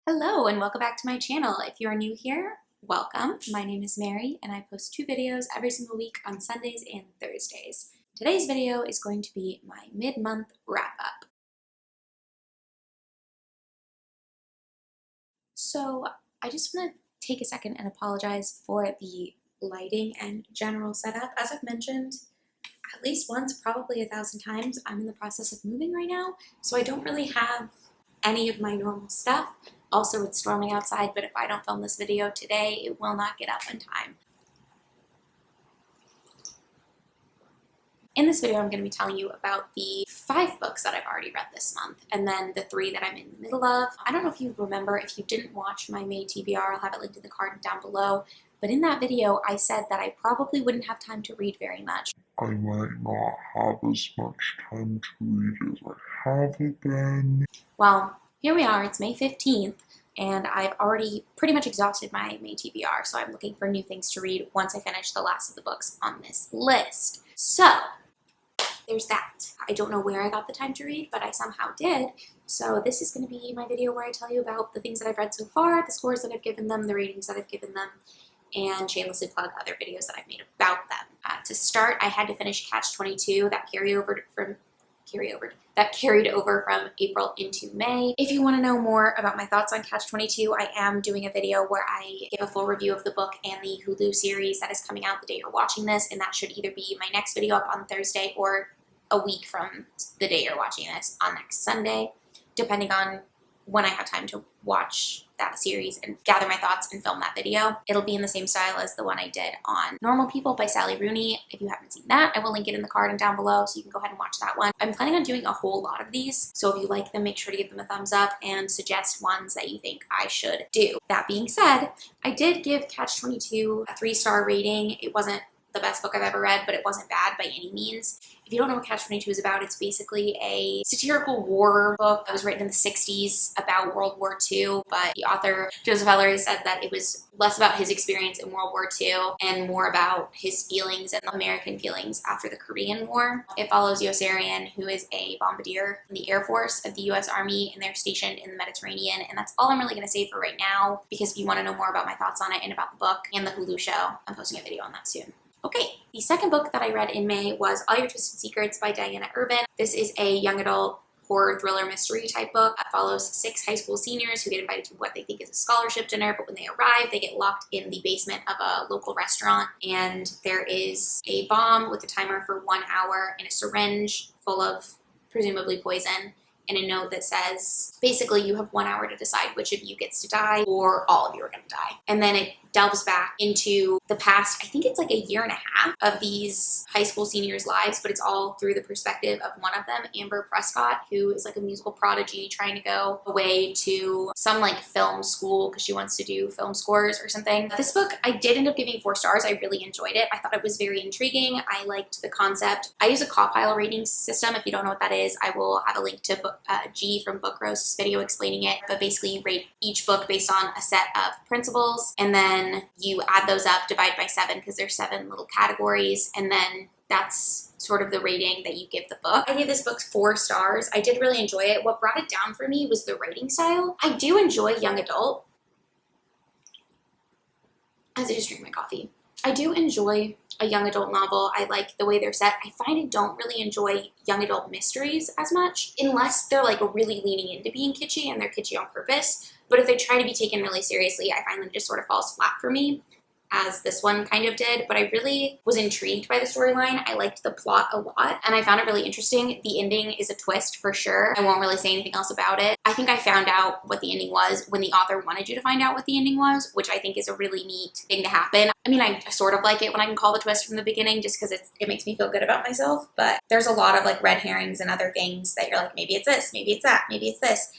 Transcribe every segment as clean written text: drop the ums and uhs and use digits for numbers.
Hello and welcome back to my channel. If you are new here, welcome. My name is Mary and I post 2 videos every single week on Sundays and Thursdays. Today's video is going to be my mid-month wrap-up. So I just want to take a second and apologize for the lighting and general setup. As I've mentioned at least once, probably 1,000 times, I'm in the process of moving right now, so I don't really have any of my normal stuff. Also, it's storming outside, but if I don't film this video today, it will not get up in time. In this video, I'm going to be telling you about the 5 books that I've already read this month, and then the 3 that I'm in the middle of. I don't know if you remember, if you didn't watch my May TBR, I'll have it linked in the card down below, but in that video, I said that I probably wouldn't have time to read very much. I might not have as much time to read as I have been. Well, here we are, it's May 15th, and I've already pretty much exhausted my May TBR, so I'm looking for new things to read once I finish the last of the books on this list. So, there's that. I don't know where I got the time to read, but I somehow did. So this is going to be my video where I tell you about the things that I've read so far, the scores that I've given them, the ratings that I've given them, and shamelessly plug other videos that I've made about them. To start, I had to finish Catch 22, that carried over from April into May. If you want to know more about my thoughts on Catch 22, I am doing a video where I give a full review of the book and the Hulu series that is coming out the day you're watching this, and that should either be my next video up on Thursday or a week from the day you're watching this on next Sunday, depending on when I have time to watch that series and gather my thoughts and film that video. It'll be in the same style as the one I did on Normal People by Sally Rooney. If you haven't seen that, I will link it in the card and down below, so you can go ahead and watch that one. I'm planning on doing a whole lot of these, so if you like them, make sure to give them a thumbs up and suggest ones that you think I should do. That being said, I did give Catch 22 a 3-star rating. It wasn't the best book I've ever read, but it wasn't bad by any means. If you don't know what Catch 22 is about, it's basically a satirical war book that was written in the 60s about World War II, but the author, Joseph Ellery, said that it was less about his experience in World War II and more about his feelings and American feelings after the Korean War. It follows Yossarian, who is a bombardier in the Air Force of the U.S. Army, and they're stationed in the Mediterranean, and that's all I'm really going to say for right now, because if you want to know more about my thoughts on it and about the book and the Hulu show, I'm posting a video on that soon. Okay, the second book that I read in May was All Your Twisted Secrets by Diana Urban. This is a young adult horror thriller mystery type book. It follows 6 high school seniors who get invited to what they think is a scholarship dinner, but when they arrive, they get locked in the basement of a local restaurant, and there is a bomb with a timer for 1 hour and a syringe full of presumably poison, and a note that says, basically, you have 1 hour to decide which of you gets to die, or all of you are going to die. And then it delves back into the past, I think it's like a year and a half of these high school seniors' lives, but it's all through the perspective of one of them, Amber Prescott, who is like a musical prodigy trying to go away to some like film school because she wants to do film scores or something. This book, I did end up giving 4 stars. I really enjoyed it. I thought it was very intriguing. I liked the concept. I use a Cawpile rating system. If you don't know what that is, I will have a link to G from Book Roast's video explaining it, but basically you rate each book based on a set of principles, and then you add those up, divide by 7, because there's 7 little categories, and then that's sort of the rating that you give the book. I gave this book 4 stars. I did really enjoy it. What brought it down for me was the writing style. I do enjoy young adult. As I just drink my coffee. I do enjoy a young adult novel. I like the way they're set. I find I don't really enjoy young adult mysteries as much, unless they're like really leaning into being kitschy and they're kitschy on purpose. But if they try to be taken really seriously, I find them just sort of falls flat for me, as this one kind of did. But I really was intrigued by the storyline. I liked the plot a lot, and I found it really interesting. The ending is a twist for sure. I won't really say anything else about it. I think I found out what the ending was when the author wanted you to find out what the ending was, which I think is a really neat thing to happen. I mean, I sort of like it when I can call the twist from the beginning, just because it makes me feel good about myself, but there's a lot of like red herrings and other things that you're like, maybe it's this, maybe it's that, maybe it's this.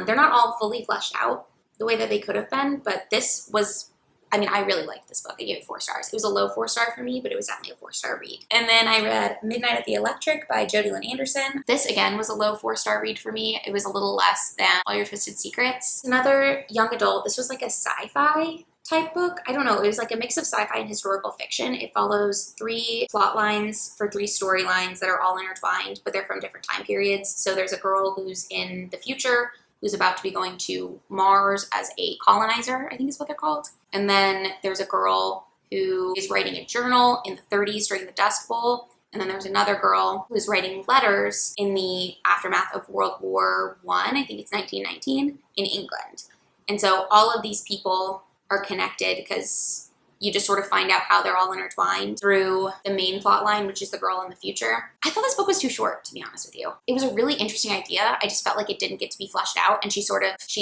They're not all fully fleshed out the way that they could have been, but this was, I mean, I really liked this book. I gave it 4 stars. It was a low 4-star for me, but it was definitely a 4-star read. And then I read Midnight at the Electric by Jodi Lynn Anderson. This, again, was a low 4-star read for me. It was a little less than All Your Twisted Secrets. Another young adult. This was like a sci-fi type book. I don't know. It was like a mix of sci-fi and historical fiction. It follows 3 plot lines for 3 storylines that are all intertwined, but they're from different time periods. So there's a girl who's in the future who's about to be going to Mars as a colonizer, I think is what they're called. And then there's a girl who is writing a journal in the 30s during the Dust Bowl. And then there's another girl who's writing letters in the aftermath of World War I think it's 1919, in England. And so all of these people are connected because you just sort of find out how they're all intertwined through the main plot line, which is the girl in the future. I thought this book was too short, to be honest with you. It was a really interesting idea. I just felt like it didn't get to be fleshed out, and she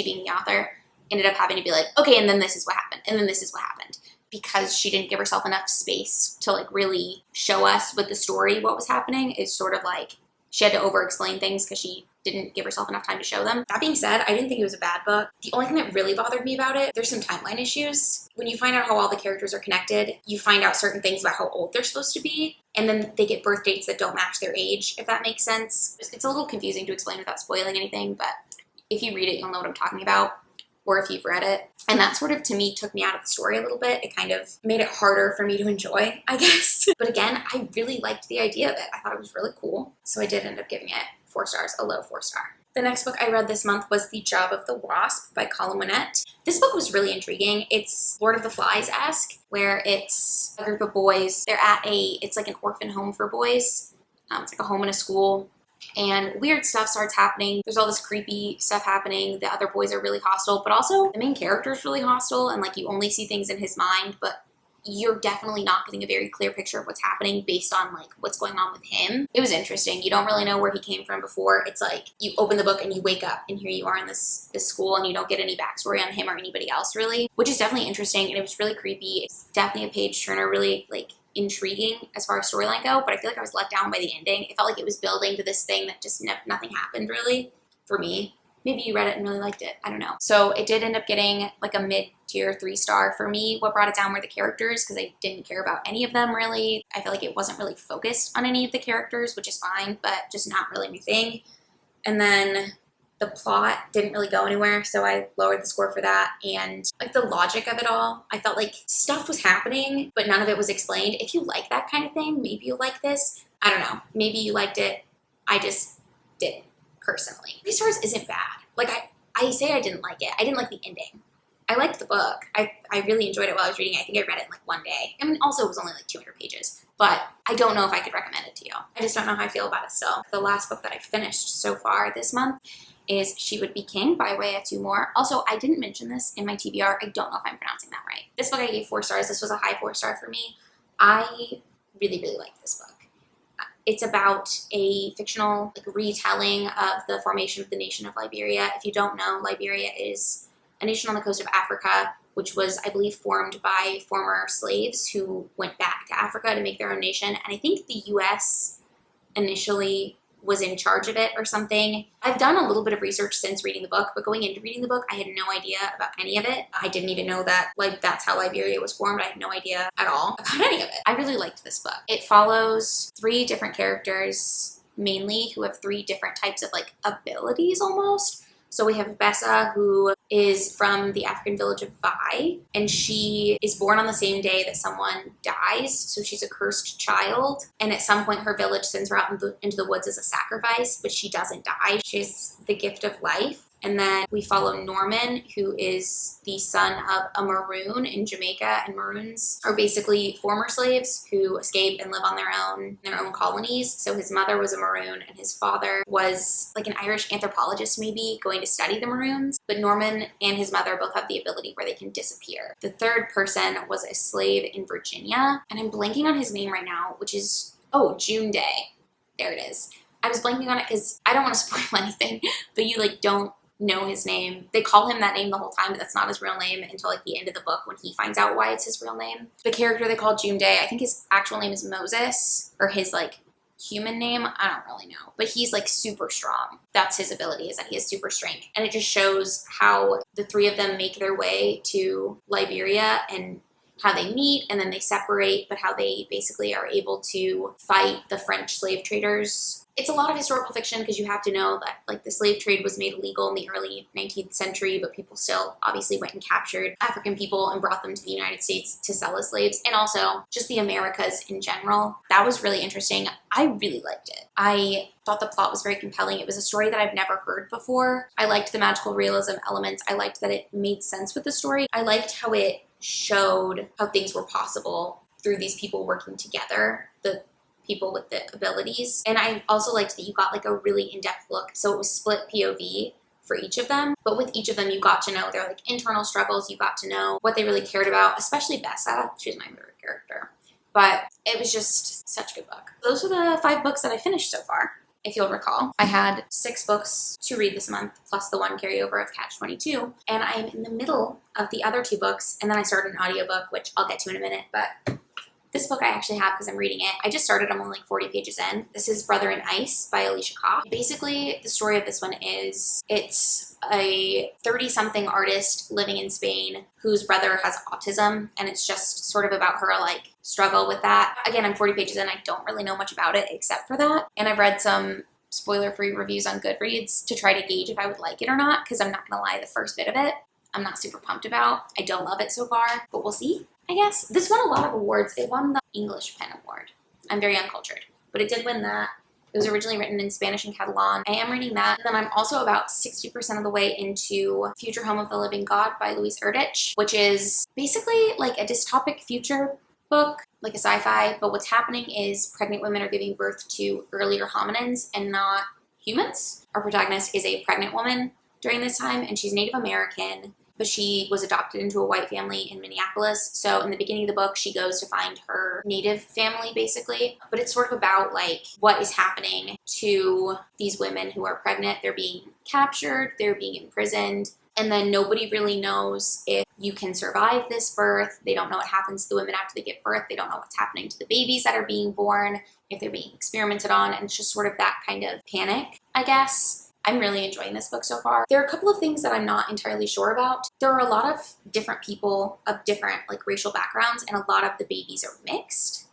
being the author, ended up having to be like, okay, and then this is what happened, and then this is what happened. Because she didn't give herself enough space to like really show us with the story what was happening. It's sort of like she had to over-explain things because she didn't give herself enough time to show them. That being said, I didn't think it was a bad book. The only thing that really bothered me about it, there's some timeline issues. When you find out how all the characters are connected, you find out certain things about how old they're supposed to be, and then they get birth dates that don't match their age, if that makes sense. It's a little confusing to explain without spoiling anything, but if you read it, you'll know what I'm talking about, or if you've read it. And that sort of, to me, took me out of the story a little bit. It kind of made it harder for me to enjoy, I guess. But again, I really liked the idea of it. I thought it was really cool. So I did end up giving it 4 stars, a low 4-star. The next book I read this month was The Job of the Wasp by Colin Winnett. This book was really intriguing. It's Lord of the Flies-esque, where it's a group of boys. They're at it's like an orphan home for boys. It's like a home and a school. And weird stuff starts happening. There's all this creepy stuff happening. The other boys are really hostile, but also the main character is really hostile, and like you only see things in his mind, but you're definitely not getting a very clear picture of what's happening based on like what's going on with him. It was interesting. You don't really know where he came from before. It's like you open the book and you wake up and here you are in this school, and you don't get any backstory on him or anybody else really, which is definitely interesting, and it was really creepy. It's definitely a page turner, really like intriguing as far as storyline go, but I feel like I was let down by the ending. It felt like it was building to this thing that just nothing happened really for me. Maybe you read it and really liked it. I don't know. So it did end up getting like a mid-tier 3-star for me. What brought it down were the characters, because I didn't care about any of them really. I feel like it wasn't really focused on any of the characters, which is fine, but just not really my thing. And then the plot didn't really go anywhere, so I lowered the score for that. And like the logic of it all, I felt like stuff was happening, but none of it was explained. If you like that kind of thing, maybe you like this. I don't know. Maybe you liked it. I just didn't, personally. 3 stars isn't bad. Like, I say I didn't like it. I didn't like the ending. I liked the book. I really enjoyed it while I was reading it. I think I read it in like one day. I mean, also it was only like 200 pages, but I don't know if I could recommend it to you. I just don't know how I feel about it still. The last book that I finished so far this month is She Would Be King by Waya Tumor. Also, I didn't mention this in my TBR. I don't know if I'm pronouncing that right. This book I gave 4 stars. This was a high 4-star for me. I really, really liked this book. It's about a fictional like retelling of the formation of the nation of Liberia. If you don't know, Liberia is a nation on the coast of Africa, which was, I believe, formed by former slaves who went back to Africa to make their own nation. And I think the U.S. initially was in charge of it or something. I've done a little bit of research since reading the book, but going into reading the book, I had no idea about any of it. I didn't even know that like that's how Liberia was formed. I had no idea at all about any of it. I really liked this book. It follows 3 different characters mainly who have 3 different types of like abilities almost. So we have Bessa, who is from the African village of Vai, and she is born on the same day that someone dies, so she's a cursed child, and at some point her village sends her out into the woods as a sacrifice, but she doesn't die. She's the gift of life. And then we follow Norman, who is the son of a Maroon in Jamaica, and Maroons are basically former slaves who escape and live on their own colonies. So his mother was a Maroon, and his father was like an Irish anthropologist maybe, going to study the Maroons. But Norman and his mother both have the ability where they can disappear. The third person was a slave in Virginia, and I'm blanking on his name right now, which is, June Day. There it is. I was blanking on it because I don't want to spoil anything, but you like don't know his name. They call him that name the whole time, but that's not his real name until like the end of the book when he finds out why it's his real name. The character they call June Day, I think his actual name is Moses, or his like human name, I don't really know, but he's like super strong. That's his ability, is that he has super strength. And it just shows how the 3 of them make their way to Liberia, and how they meet and then they separate, but how they basically are able to fight the French slave traders. It's a lot of historical fiction because you have to know that like the slave trade was made illegal in the early 19th century, but people still obviously went and captured African people and brought them to the United States to sell as slaves, and also just the Americas in general. That was really interesting. I really liked it. I thought the plot was very compelling. It was a story that I've never heard before. I liked the magical realism elements. I liked that it made sense with the story. I liked how it showed how things were possible through these people working together, the people with the abilities. And I also liked that you got like a really in-depth look. So it was split POV for each of them, but with each of them you got to know their like internal struggles. You got to know what they really cared about, especially Bessa. She was my favorite character. But it was just such a good book. Those are the 5 books that I finished so far. If you'll recall, I had 6 books to read this month, plus the one carryover of Catch 22, and I'm in the middle of the other 2 books, and then I started an audiobook, which I'll get to in a minute, but this book I actually have because I'm reading it. I just started, I'm only like 40 pages in. This is Brother in Ice by Alicia Koff. Basically, the story of this one is, it's a 30-something artist living in Spain whose brother has autism, and it's just sort of about her like struggle with that. Again, I'm 40 pages in. I don't really know much about it except for that, and I've read some spoiler-free reviews on Goodreads to try to gauge if I would like it or not, because I'm not gonna lie, the first bit of it I'm not super pumped about. I don't love it so far, but we'll see. I guess. This won a lot of awards. It won the English Pen Award. I'm very uncultured, but it did win that. It was originally written in Spanish and Catalan. I am reading that. And then I'm also about 60% of the way into Future Home of the Living God by Louise Erdrich, which is basically like a dystopic future book, like a sci-fi, but what's happening is pregnant women are giving birth to earlier hominins and not humans. Our protagonist is a pregnant woman during this time, and she's Native American, but she was adopted into a white family in Minneapolis. So in the beginning of the book, she goes to find her native family, basically. But it's sort of about like what is happening to these women who are pregnant. They're being captured, they're being imprisoned, and then nobody really knows if you can survive this birth. They don't know what happens to the women after they give birth. They don't know what's happening to the babies that are being born, if they're being experimented on, and it's just sort of that kind of panic, I guess. I'm really enjoying this book so far. There are a couple of things that I'm not entirely sure about. There are a lot of different people of different like racial backgrounds, and a lot of the babies are mixed.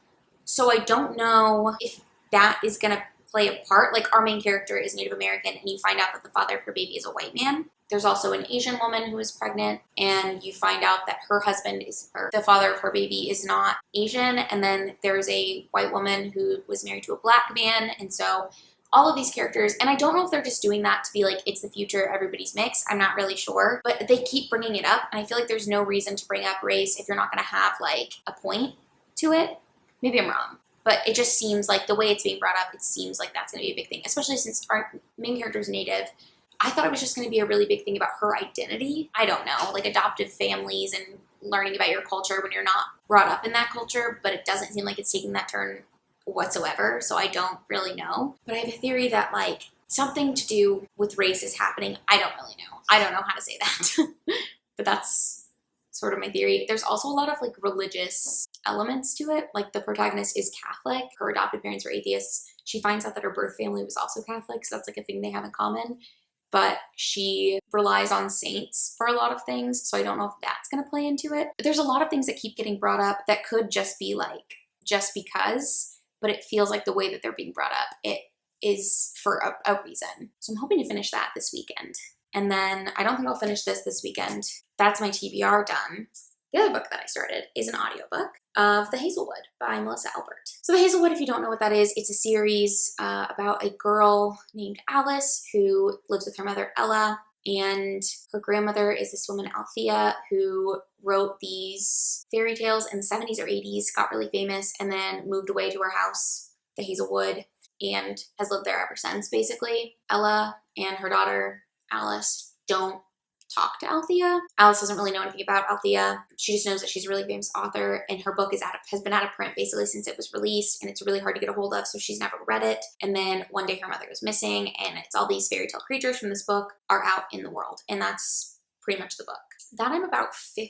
So I don't know if that is gonna play a part. Like our main character is Native American, and you find out that the father of her baby is a white man. There's also an Asian woman who is pregnant, and you find out that her husband is, or the father of her baby is not Asian. And then there's a white woman who was married to a black man, and so all of these characters, and I don't know if they're just doing that to be like, it's the future, everybody's mixed. I'm not really sure, but they keep bringing it up, and I feel like there's no reason to bring up race if you're not going to have like a point to it. Maybe I'm wrong, but it just seems like the way it's being brought up, it seems like that's going to be a big thing, especially since our main character is Native. I thought it was just going to be a really big thing about her identity. I don't know, like adoptive families and learning about your culture when you're not brought up in that culture, but it doesn't seem like it's taking that turn whatsoever, so I don't really know. But I have a theory that like something to do with race is happening. I don't really know. I don't know how to say that. But that's sort of my theory. There's also a lot of like religious elements to it. Like the protagonist is Catholic. Her adopted parents were atheists. She finds out that her birth family was also Catholic, so that's like a thing they have in common. But she relies on saints for a lot of things, so I don't know if that's going to play into it. But there's a lot of things that keep getting brought up that could just be like, just because, but it feels like the way that they're being brought up, it is for a reason. So I'm hoping to finish that this weekend. And then I don't think I'll finish this weekend. That's my TBR done. The other book that I started is an audiobook of The Hazelwood by Melissa Albert. So The Hazelwood, if you don't know what that is, it's a series about a girl named Alice who lives with her mother Ella, and her grandmother is this woman Althea who wrote these fairy tales in the 70s or 80s, got really famous, and then moved away to her house, the Hazelwood, and has lived there ever since, basically. Ella and her daughter Alice don't talk to Althea. Alice doesn't really know anything about Althea. She just knows that she's a really famous author, and her book has been out of print basically since it was released, and it's really hard to get a hold of, so she's never read it. And then one day her mother goes missing, and it's all these fairy tale creatures from this book are out in the world, and that's pretty much the book. That I'm about 50%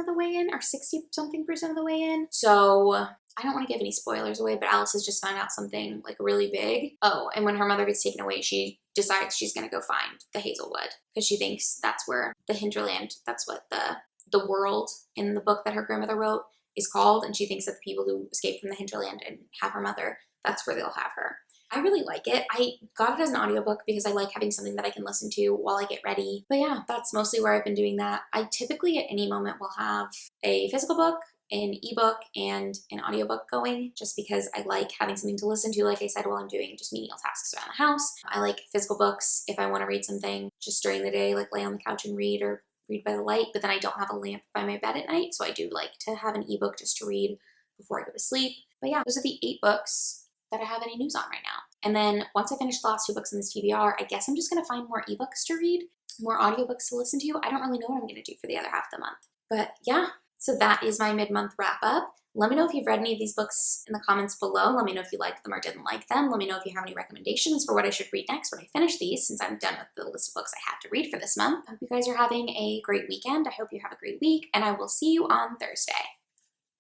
of the way in, or 60-something% of the way in. So I don't want to give any spoilers away, but Alice has just found out something like really big. Oh, and when her mother gets taken away, she decides she's going to go find the Hazelwood because she thinks that's where the hinterland, that's what the the world in the book that her grandmother wrote is called, and she thinks that the people who escaped from the hinterland and have her mother, that's where they'll have her. I really like it. I got it as an audiobook because I like having something that I can listen to while I get ready. But yeah, that's mostly where I've been doing that. I typically at any moment will have a physical book, an ebook, and an audiobook going, just because I like having something to listen to, like I said, while I'm doing just menial tasks around the house. I like physical books if I want to read something just during the day, like lay on the couch and read, or read by the light, but then I don't have a lamp by my bed at night, so I do like to have an ebook just to read before I go to sleep. But yeah, those are the 8 books that I have any news on right now. And then once I finish the last 2 books in this TBR, I guess I'm just going to find more ebooks to read, more audiobooks to listen to. I don't really know what I'm going to do for the other half of the month. But yeah, so that is my mid-month wrap up. Let me know if you've read any of these books in the comments below. Let me know if you liked them or didn't like them. Let me know if you have any recommendations for what I should read next when I finish these, since I'm done with the list of books I have to read for this month. I hope you guys are having a great weekend. I hope you have a great week, and I will see you on Thursday.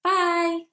Bye!